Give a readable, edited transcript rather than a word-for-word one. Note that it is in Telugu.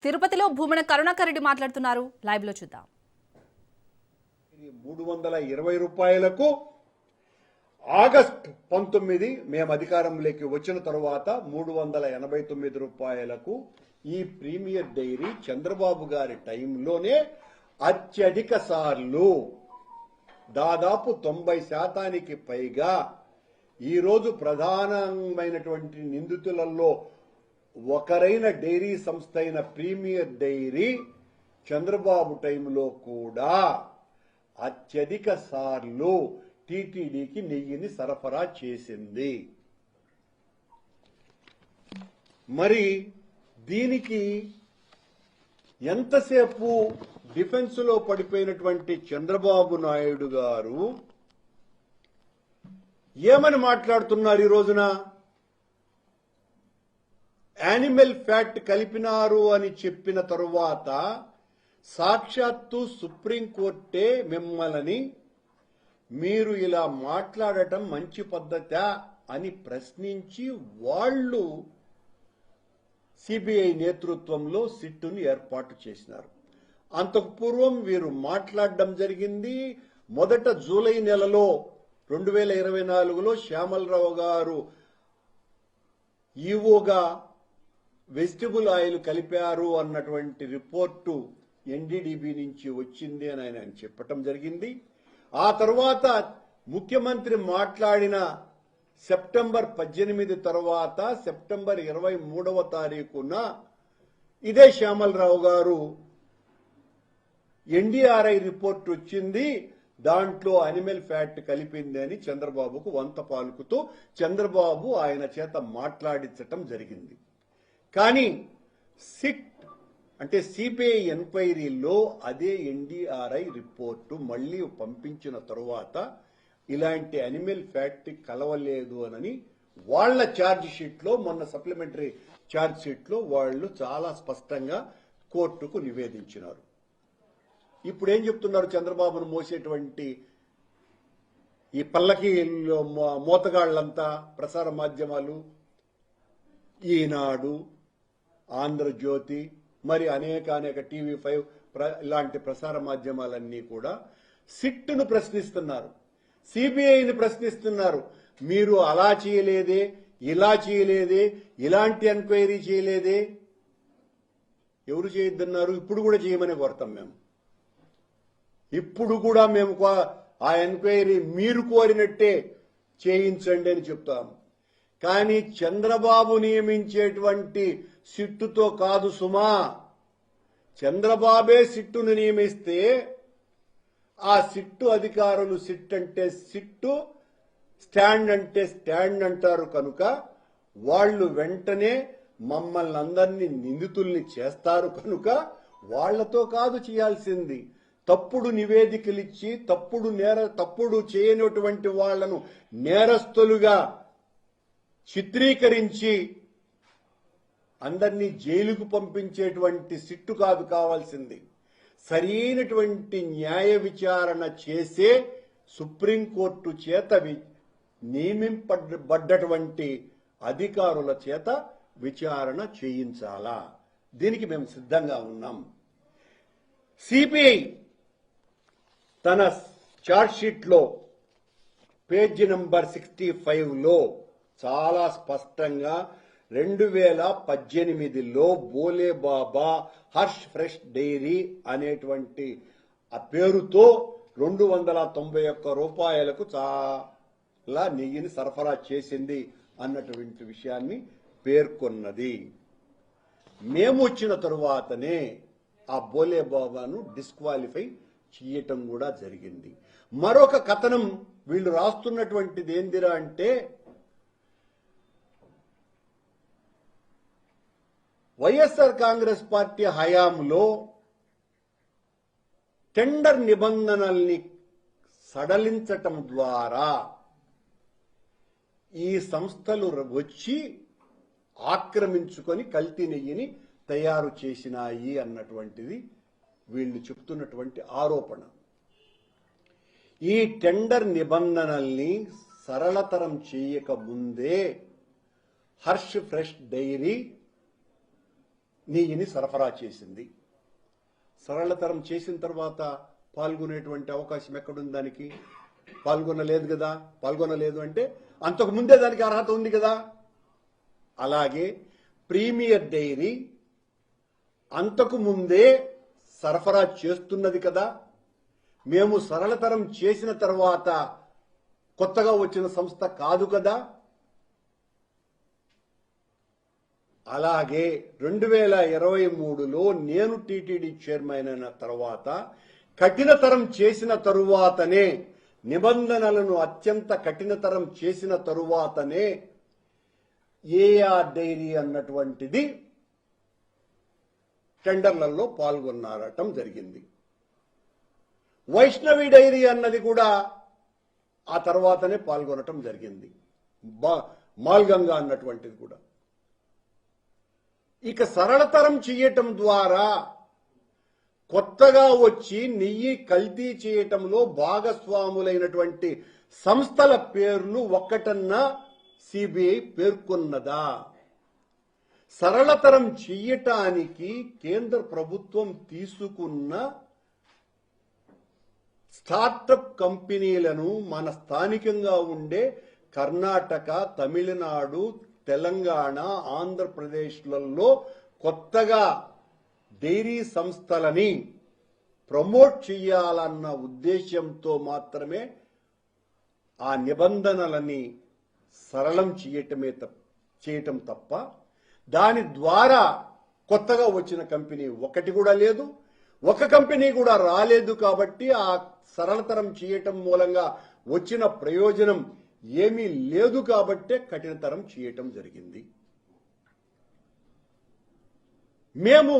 తిరుపతిలో భూమన కరుణాకర్ రెడ్డి మాట్లాడుతున్నారు. లైవ్ లో చూద్దాం. 320 రూపాయలకు ఆగస్టు 19 మేము అధికారంలోకి వచ్చిన తర్వాత 389 రూపాయలకు ఈ ప్రీమియర్ డైరీ చంద్రబాబు గారి టైంలోనే అత్యధిక సార్లు దాదాపు 90% పైగా ఈరోజు ప్రధానమైనటువంటి నిందితులలో ఒకరైన డైరీ సంస్థ అయిన ప్రీమియర్ డైరీ చంద్రబాబు టైంలో కూడా అత్యధిక సార్లు టీటీడీకి నెయ్యిని సరఫరా చేసింది. మరి దీనికి ఎంతసేపు డిఫెన్స్ లో పడిపోయినటువంటి చంద్రబాబు నాయుడు గారు ఏమని మాట్లాడుతున్నారు ఈ రోజున? యానిమల్ ఫ్యాట్ కలిపినారు అని చెప్పిన తరువాత సాక్షాత్తు సుప్రీంకోర్టే మిమ్మల్ని మీరు ఇలా మాట్లాడటం మంచి పద్ధతా అని ప్రశ్నించి వాళ్ళు సిబిఐ నేతృత్వంలో సిట్టును ఏర్పాటు చేసినారు. అంతకు పూర్వం వీరు మాట్లాడడం జరిగింది. మొదట జూలై నెలలో 2024లో శ్యామలరావు గారు ఈవోగా వెజిటబుల్ ఆయిల్ కలిపారు అన్నటువంటి రిపోర్టు ఎన్డీడీబీ నుంచి వచ్చింది అని ఆయన చెప్పటం జరిగింది. ఆ తర్వాత ముఖ్యమంత్రి మాట్లాడిన సెప్టెంబర్ 18 తర్వాత సెప్టెంబర్ 23వ తారీఖున ఇదే శ్యామలరావు గారు ఎన్డీఆర్ఐ రిపోర్ట్ వచ్చింది, దాంట్లో అనిమల్ ఫ్యాట్ కలిపింది అని చంద్రబాబుకు వంత పాలుకుతూ చంద్రబాబు ఆయన చేత మాట్లాడించటం జరిగింది. కానీ సిట్ అంటే సిబిఐ ఎంక్వైరీలో అదే ఎన్డీఆర్ఐ రిపోర్టు మళ్లీ పంపించిన తరువాత ఇలాంటి అనిమల్ ఫ్యాట్ కలవలేదు అని వాళ్ల ఛార్జ్ షీట్ లో, మొన్న సప్లిమెంటరీ ఛార్జ్ షీట్ లో వాళ్ళు చాలా స్పష్టంగా కోర్టుకు నివేదించినారు. ఇప్పుడు ఏం చెప్తున్నారు? చంద్రబాబును మోసేటువంటి ఈ పల్లకి మోతగాళ్లంతా ప్రసార మాధ్యమాలు, ఈనాడు, ఆంధ్రజ్యోతి, మరి అనేక టీవీ5 ఇలాంటి ప్రసార మాధ్యమాలన్నీ కూడా సిట్టును ప్రశ్నిస్తున్నారు, సిబిఐని ప్రశ్నిస్తున్నారు. మీరు అలా చేయలేదే, ఇలా చేయలేదే, ఇలాంటి ఎంక్వైరీ చేయలేదే. ఎవరు చేయొద్దన్నారు? ఇప్పుడు కూడా చేయమని కోరతాం మేము. ఇప్పుడు కూడా మేము ఆ ఎంక్వైరీ మీరు కోరినట్టే చేయించండి అని చెప్తాము. కానీ చంద్రబాబు నియమించేటువంటి సిట్టుతో కాదు సుమా. చంద్రబాబే సిట్టును నియమిస్తే ఆ సిట్టు అధికారులు సిట్ అంటే సిట్టు, స్టాండ్ అంటే స్టాండ్ అంటారు. కనుక వాళ్ళు వెంటనే మమ్మల్ని అందరినీ నిందితుల్ని చేస్తారు. కనుక వాళ్లతో కాదు చేయాల్సింది. తప్పుడు నివేదికలు ఇచ్చి తప్పుడు చేయనటువంటి వాళ్లను నేరస్తులుగా చిత్రీకరించి అందరినీ జైలుకు పంపించేటువంటి సిట్టు కాదు కావాల్సింది. సరైనటువంటి న్యాయ విచారణ చేసే సుప్రీంకోర్టు చేత నియమింపబడ్డటువంటి అధికారుల చేత విచారణ చేయించాలా. దీనికి మేము సిద్ధంగా ఉన్నాం. సిబిఐ తన ఛార్జ్ షీట్ లో పేజీ నంబర్ 65లో చాలా స్పష్టంగా 2018లో బోలే బాబా హర్ష్ ఫ్రెష్ డైరీ అనేటువంటి ఆ పేరుతో 291 రూపాయలకు చాలా నెయ్యిని సరఫరా చేసింది అన్నటువంటి విషయాన్ని పేర్కొన్నది. మేము వచ్చిన తరువాతనే ఆ బోలే బాబాను డిస్క్వాలిఫై చేయటం కూడా జరిగింది. మరొక కథనం వీళ్ళు రాస్తున్నటువంటిది ఏందిరా అంటే, వైఎస్ఆర్ కాంగ్రెస్ పార్టీ హయాంలో టెండర్ నిబంధనల్ని సడలించటం ద్వారా ఈ సంస్థలు వచ్చి ఆక్రమించుకొని కల్తీ నెయ్యిని తయారు చేసినాయి అన్నటువంటిది వీళ్ళు చెప్తున్నటువంటి ఆరోపణ. ఈ టెండర్ నిబంధనల్ని సరళతరం చేయక ముందే హర్ష్ ఫ్రెష్ డైరీ నెయ్యిని సరఫరా చేసింది. సరళతరం చేసిన తర్వాత పాల్గొనేటువంటి అవకాశం ఎక్కడుంది దానికి? పాల్గొనలేదు అంటే అంతకు ముందే దానికి అర్హత ఉంది కదా. అలాగే ప్రీమియర్ డైరీ అంతకు ముందే సరఫరా చేస్తున్నది కదా. మేము సరళతరం చేసిన తర్వాత కొత్తగా వచ్చిన సంస్థ కాదు కదా. అలాగే 2023లో నేను టీటీడీ చైర్మన్ అయిన తర్వాత కఠినతరం చేసిన తరువాతనే, నిబంధనలను అత్యంత కఠినతరం చేసిన తరువాతనే ఏఆర్ డైరీ అన్నటువంటిది టెండర్లలో పాల్గొనడం జరిగింది. వైష్ణవి డైరీ అన్నది కూడా ఆ తర్వాతనే పాల్గొనటం జరిగింది. మాల్గంగా అన్నటువంటిది కూడా. ఇక సరళతరం చేయటం ద్వారా కొత్తగా వచ్చి నెయ్యి కల్తీ చేయటంలో భాగస్వాములైనటువంటి సంస్థల పేర్లు ఒక్కటన్నా సిబిఐ పేర్కొన్నదా? సరళతరం చెయ్యటానికి కేంద్ర ప్రభుత్వం తీసుకున్న స్టార్టప్ కంపెనీలను మన స్థానికంగా ఉండే కర్ణాటక, తమిళనాడు, తెలంగాణ, ఆంధ్రప్రదేశ్లలో కొత్తగా డైరీ సంస్థలని ప్రమోట్ చేయాలన్న ఉద్దేశంతో మాత్రమే ఆ నిబంధనలని సరళం చేయటం తప్ప దాని ద్వారా కొత్తగా వచ్చిన కంపెనీ ఒకటి కూడా లేదు. ఒక కంపెనీ కూడా రాలేదు. కాబట్టి ఆ సరళతరం చేయటం మూలంగా వచ్చిన ప్రయోజనం ఏమీ లేదు. కాబట్టే కఠినతరం చేయటం జరిగింది. మేము